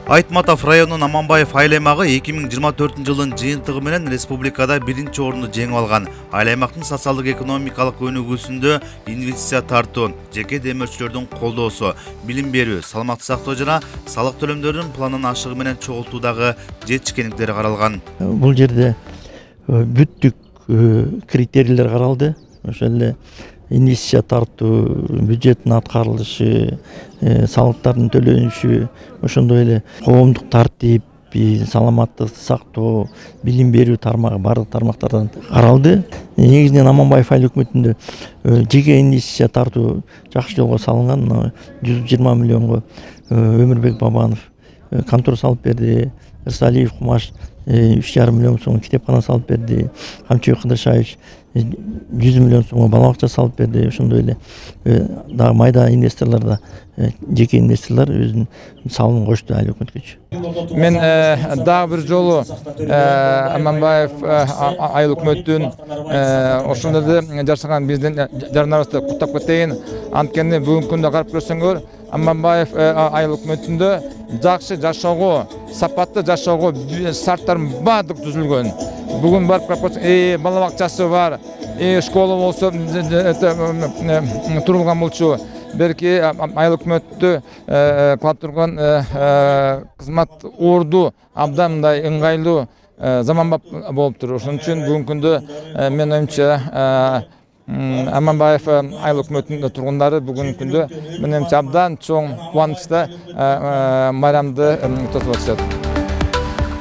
Айтматов районунун Аманбаев айыл аймагы 2024-жылдын жыйынтыгы менен республикада биринчи орунду жеңип алган. Айыл аймактын социалдык экономикалык өнүгүүсүндө инвестиция тартуу, жеке демөөрчүлөрдүн колдоосу, билим берүү, саламаттык сактоо жана салык төлөмдөрүнүн планын ашыгы менен чогултуудагы жетишкендиктери каралган. Бул жерде бүттүк критерийлер каралды. Ошол эле инвестиция тартуу, бюджеттин аткарылышы, салыктардын төлөнүшү, ошондой эле коомдук тартип, саламаттык сактоо, билим берүү тармагы бардык тармактардан каралды. Негизинен Аманбаев айыл өкмөтүндө жеке инвестиция тартуу жакшы жолго салынган. 120 миллионго Өмүрбек Бабанов контор салып берди. Ырсалиев Кумаш 3,5 миллион сомго китепкана салып берди. Камчыбек Кыдыршаевич 100 миллион сомго бала бакча салып берди. Ошондой эле дагы майда инвесторлор да, жеке инвесторлор өзүнүн салымын кошту айыл өкмөткөчү. Мен дагы бир жолу Аманбаев айыл өкмөттүн ошондой жашаган биздин жарандарыбызды куттап кетейин. Анткени бүгүнкү күндө карап көрсөңөр, Аманбаев айыл өкмөтүндө жакшы жашоого, сапаттуу жашоого шарттар баардык түзүлгөн. Бүгүн барып карап көрсөң, бала бакчасы бар, школа болсо турулган болчу. Belki aylık ökmöttü kılıp turgan kızmat ordu abdamday ыңгайлуу zaman болуп тур. Ошон үчүн бүгүнкү күндө мен оюмча Аманбаев айыл өкмөтүнүн тургундары бүгүнкү күндө менимче абдан чоң кубанычта майрамды тосуп атышат.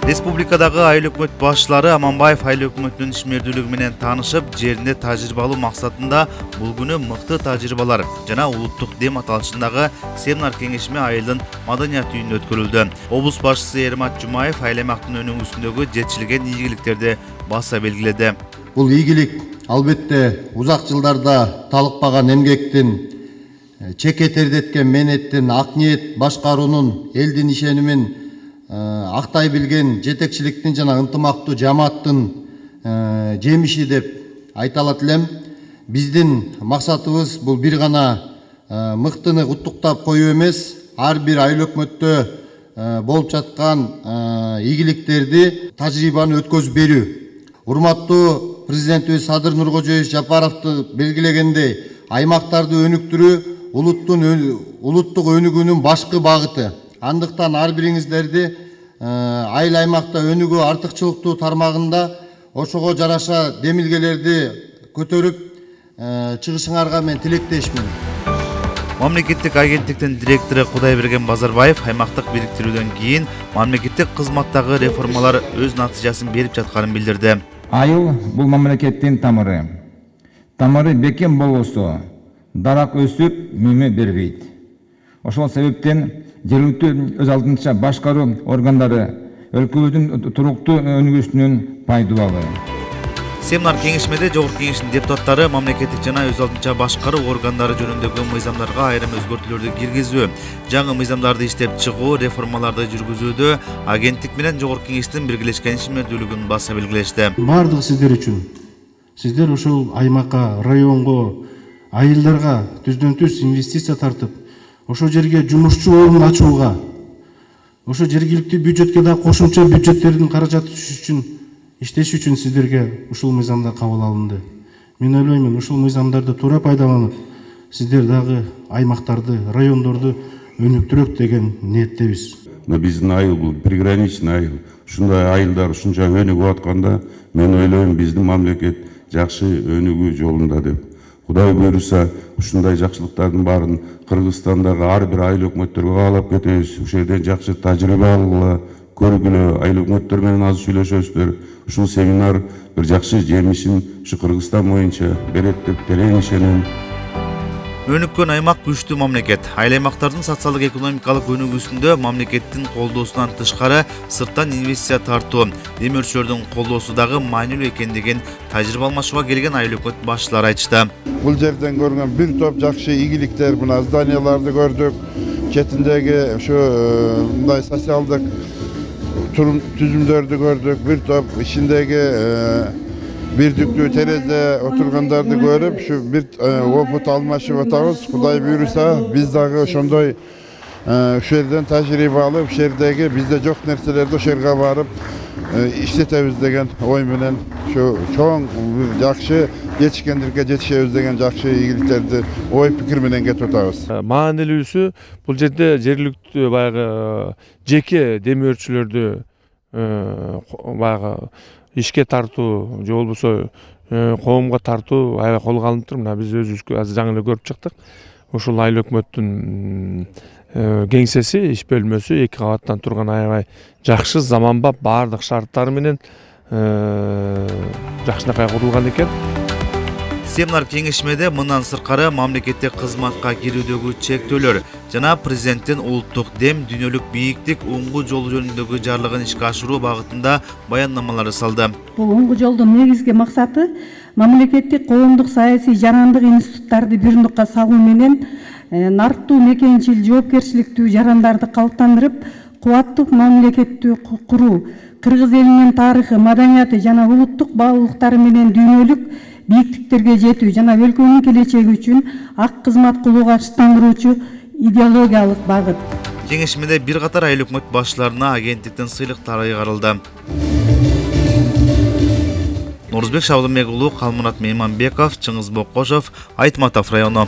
Республикадагы айыл өкмөт башчылары Аманбаев айыл өкмөтүнүн ишмердүүлүгү менен таанышып, жеринде тажрыйба алуу максатында бул күнү мыкты тажрыйбалар жана улуттук дем аталышындагы семинар кеңешме айылдын маданият үйүндө өткөрүлдү. Облус башчысы Эрмат Жумаев айыл аймактын өнүгүүсүндөгү жетишилген ийгиликтерди баса белгиледи. Бул ийгилик албетте узак жылдарда талыкпаган эмгектин, чеке тердеткен менеттин, ак ниет башкаруунун, элдин ишенимин актай билген жетекчиликтин жана ынтымактуу жамааттын жемиши деп айта алат элем. Биздин максатыбыз бул бир гана мыктыны куттуктап коюу эмес, ар бир айыл өкмөттө болуп жаткан ийгиликтерди, тажрыйбаны өткөзүп берүү. Урматтуу президентибиз Садыр Нуркожоевич Жапаровду белгилегендей, аймактарды өнүктүрүү улуттук өнүгүүнүн башкы багыты. Андыктан ар бириңиздерди айыл аймакта өнүгүү артыкчылыктуу тармагында ошого жараша демилгелерди көтөрүп чыгышыңарга мен тилектешмин. Мамлекеттик агенттиктин директору Кудайберген Базарбаев аймактык бириктирүүдөн кийин мамлекеттик кызматтагы реформалар өз натыйжасын берип жатканын билдирди. Айыл бул мамлекеттин тамыры. Тамыры бекем болбосо, дарак өсүп, мөмө бербейт. Ошол себептен жергиликтүү өз алдынча башкаруу органдары өлкөбүздүн туруктуу өнүгүүсүнүн пайдалуу. Семинар кеңешмеде Жогорку Кеңештин депутаттары мамлекеттик жана өз алдынча башкаруу органдары жөнүндөгү мыйзамдарга айрым өзгөртүүлөрдү киргизүү, жаңы мыйзамдарды иштеп чыгуу, реформаларды жүргүзүүдө агенттик менен Жогорку Кеңештин биргелешкен ишмердүүлүгүн баса белгилешти. Бардыгы сиздер үчүн. Сиздер ошол аймакка, районго, айылдарга түздөн-түз инвестиция тартып, ошо жерге жумушчу орун ачууга, ошо жергиликтүү бюджетке да кошумча бюджеттердин каражаты түшүш үчүн иштеш үчүн сиздерге ушул мыйзамдар кабыл алынды. Мен ойлоймун, ушул мыйзамдарды туура пайдаланып, сиздер дагы аймактарды, райондорду өнүктүрөк деген ниеттебиз. Биздин айыл бул приграничный айыл. Ушундай айылдар ушунча өнүгүп атканда, мен ойлойм биздин мамлекет жакшы өнүгүү жолунда деп. Кудай буйруса, ушундай жакшылыктардын баарын Кыргызстандагы ар бир айыл өкмөттөргө каалап кетебиз. Ушул жерден жакшы тажрыйба алгыла, көргүлө, айыл өкмөттөр менен аз сүйлөшөсүздөр. Ушул семинар бир жакшы жемишин ушу Кыргызстан боюнча берет деп терең ишенем. Өнүккөн аймак күчтүү мамлекет. Айыл аймактардын социалдык экономикалык өнүгүүсүндө мамлекеттин колдоосунан тышкары сырттан инвестиция тартуу, демөөрчүлөрдүн колдоосу дагы маанилүү экендигин тажрыйба алмашууга келген айыл өкмөт башчылары айтышты. Бул жерден көргөн бир топ жакшы ийгиликтер, мына зданияларды көрдүк. Четиндеги ошо мындай социалдык түзүмдөрдү көрдүк. Бир топ ичиндеги бирдиктүү терезе отургандарды көрүп, şu bir опыт алмашып атабыз. Кудай буйруса, биз дагы ошондой Şu yerden tecrübe alıp, şu yerdeki bizde çok nerselerde şu yerge varıp işletemiz degen oy menen şu çoğun jakşı yetişkendirke жетишебиз деген jakşı ийгиликтерди ой пикир менен кетип атабыз. Маанилүүсү бул жерде жергиликтүү баягы жеке демөөрчүлөрдү баягы ишке тартуу же болбосо коомго тартуу аябай колго алынып тур. Мына биз өзүбүз азыр жаңы эле көрүп чыктык. Ушул айыл өкмөттүн кеңсеси, иш бөлмөсү 2 кабаттан турган аябай жакшы заманбап баардык шарттары менен жакшынакай курулган экен. Семинар кеңешмеде мындан сыркары мамлекеттик кызматка кирүүдөгү чектөөлөр жана президенттин улуттук дем, дүйнөлүк бийиктик оңгу жол жөнүндөгү жарлыгын ишке ашыруу багытында баяндамалар салды. Бул оңгу жолдун негизги максаты мамлекеттик коомдук саясий жарандык институттарды бир нукка салуу менен нарттуу мекенчил жоопкерчиликтүү жарандарды калыптандырып, кубаттуу мамлекетти куруу, кыргыз элинин тарыхы, маданияты жана улуттук баалуулуктары менен дүйнөлүк бийиктиктерге жетүү жана өлкөнүн келечеги үчүн ак кызмат кылууга ырчтандыруучу идеологиялык багыт. Кеңешмеде бир катар айыл өкмөт башчыларына агенттиктин сыйлыктары кайрылды. Нурузбек Шабдымек уулу, Калмурат Мейманбеков, Чыңгыз Боккошов, Айтматов району.